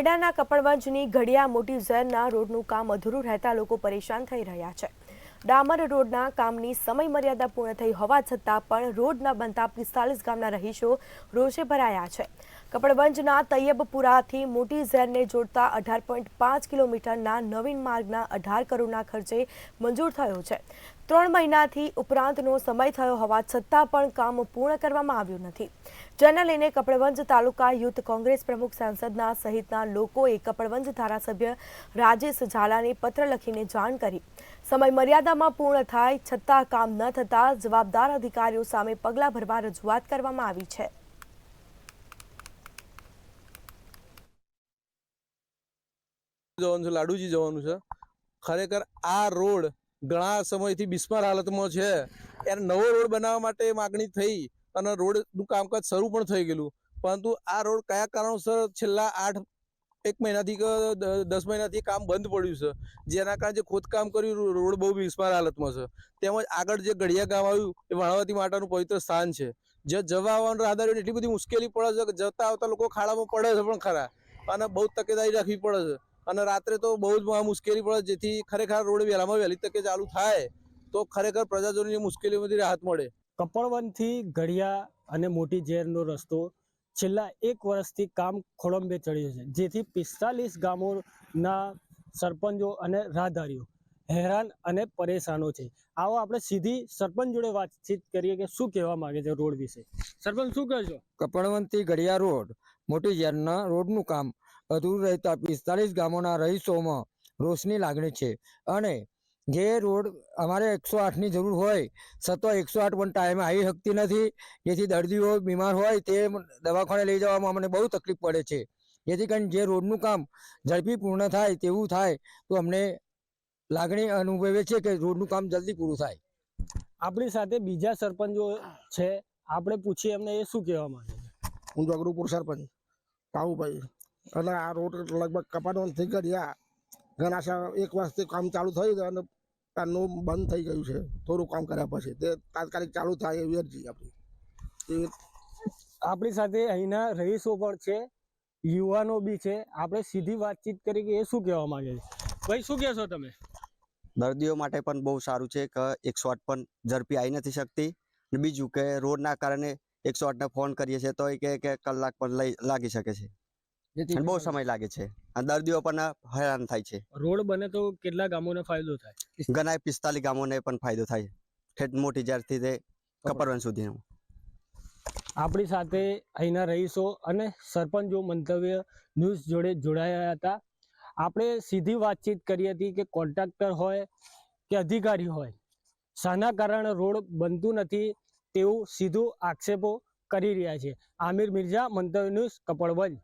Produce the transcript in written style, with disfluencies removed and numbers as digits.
નોઈડાના કપડવંજની ઘડિયા મોટી ઝેરના રોડનું કામ અધૂરું રહેતા લોકો પરેશાન થઈ રહ્યા છે। ડામર રોડના કામની સમય મર્યાદા પૂર્ણ થઈ હોવા છતાં પણ રોડના બનતા 45 ગામના રહીશો રોષે ભરાયા છે। કપડવંજના તૈયબપુરાથી મોટી ઝેરને જોડતા 18.5 કિલોમીટરના નવીન માર્ગના 18 કરોડના ખર્ચે મંજૂર થયો છે। 3 મહિનાથી ઉપરાંતનો સમય થયો હોવા છતાં પણ કામ પૂર્ણ કરવામાં આવ્યું નથી, જેને લઈને કપડવંજ તાલુકા યુથ કોંગ્રેસ પ્રમુખ સાંસદના સહિતના લોકોએ કપડવંજ ધારાસભ્ય રાજેશ ઝાલાને પત્ર લખીને જાણ કરી સમય મર્યાદામાં પૂર્ણ થાય છતાં કામ ન થતા જવાબદાર અધિકારીઓ સામે પગલાં ભરવા રજૂઆત કરવામાં આવી છે। લાડુજી જવાનું છે। ખરેખર આ રોડ ઘણા સમયથી બિસ્માર હાલતમાં છે। યાર નવો રોડ બનાવવા માટે માગણી થઈ અને રોડનું કામકાજ શરૂ પણ થઈ ગયેલું, પરંતુ આ રોડ કયા કારણોસર છેલ્લા 1 મહિનાથી કે 10 મહિનાથી કામ બંધ પડ્યું છે, જેના કારણે જે ખોદકામ કર્યું રોડ બહુ બિસ્માર હાલતમાં છે। તેમજ આગળ જે ઘડિયા ગામ આવ્યું એ વાણાવતી માતાનું પવિત્ર સ્થાન છે, જે જવા આવવાનું રાહદારીઓને એટલી બધી મુશ્કેલી પડે છે કે જતા આવતા લોકો ખાડામાં પડે છે પણ ખરા, અને બહુ તકેદારી રાખવી પડે છે। અને રાત્રે તો બહુ જ મુશ્કેલી પડે, જેથી ખરેખર રોડ વહેલામાં વહેલી તકે ચાલુ થાય તો ખરેખર પ્રજાજનોની મુશ્કેલીઓમાંથી રાહત મળે। કપડવંજથી ઘડિયા અને મોટી ઝેરનો રસ્તો છેલ્લા 1 વર્ષથી કામ ખોળંબે ચડ્યું છે, જેથી 45 ગામોના સરપંચો અને રાહદારીઓ હેરાન અને પરેશાનો છે। આવો આપણે સીધી સરપંચ જોડે વાતચીત કરીએ કે શું કહેવા માંગે છે રોડ વિશે। સરપંચ શું કહેશો? કપડવંજથી ઘડિયા રોડ મોટી ઝેરના રોડનું કામ અધૂરું રહેતા 45 ગામોના રહીશોમાં રોષની લાગણી છે, અને જે રોડ અમારે 108ની જરૂર હોય છતાં 108 પણ ટાઈમે આવી શકતી નથી, જેથી દર્દીઓ બીમાર હોય તે દવાખાને લઈ જવામાં અમને બહુ તકલીફ પડે છે। જેથી કરીને જે રોડનું કામ ઝડપી પૂર્ણ થાય તેવું થાય તો અમને લાગણી અનુભવે છે કે રોડનું કામ જલ્દી પૂરું થાય। આપણી સાથે બીજા સરપંચો છે, આપણે પૂછીએ એમને એ શું કહેવા માંગે છે। હું જગરૂપુર સરપંચ કાવુભાઈ, અને આ રોડ લગભગ કપાડવાથી ઘડિયા ઘણા 1 વર્ષથી કામ ચાલુ થયું અને તારનું બંધ થઈ ગયું છે। થોડું કામ કર્યા પછી તે તાત્કાલિક ચાલુ થાય એવી અરજી આપણી સાથે અહીંના રહીશો પણ છે, યુવાનો બી છે, આપણે સીધી વાતચીત કરી કે એ શું કહેવા માંગે છે। ભાઈ શું કહેશો તમે? દર્દીઓ માટે પણ બહુ સારું છે કે 108 પણ ઝડપી આવી નથી શકતી, અને બીજું કે રોડના કારણે 108ને ફોન કરીએ છીએ તો કે કલાક પણ લાગી શકે છે, અને બહુ સમય લાગે છે, અને દર્દીઓ પણ હેરાન થાય છે। રોડ બને તો કેટલા ગામોને ફાયદો થાય? ઘણા 45 ગામોને પણ ફાયદો થાય, ઠેઠ મોટી ઝેરથી તે કપડવંજ સુધીનો। આપણી સાથે અહીંના રહીશો અને સરપંચો મંતવ્ય ન્યૂઝ જોડે જોડાયા હતા। આપણે સીધી વાતચીત કરી હતી કે કોન્ટ્રાક્ટર હોય કે અધિકારી હોય, શાના કારણે રોડ બનતું નથી તેવું સીધું આક્ષેપો કરી રહ્યા છે। આમિર મિર્ઝા, મંતવ્ય ન્યૂઝ, કપડવંજ।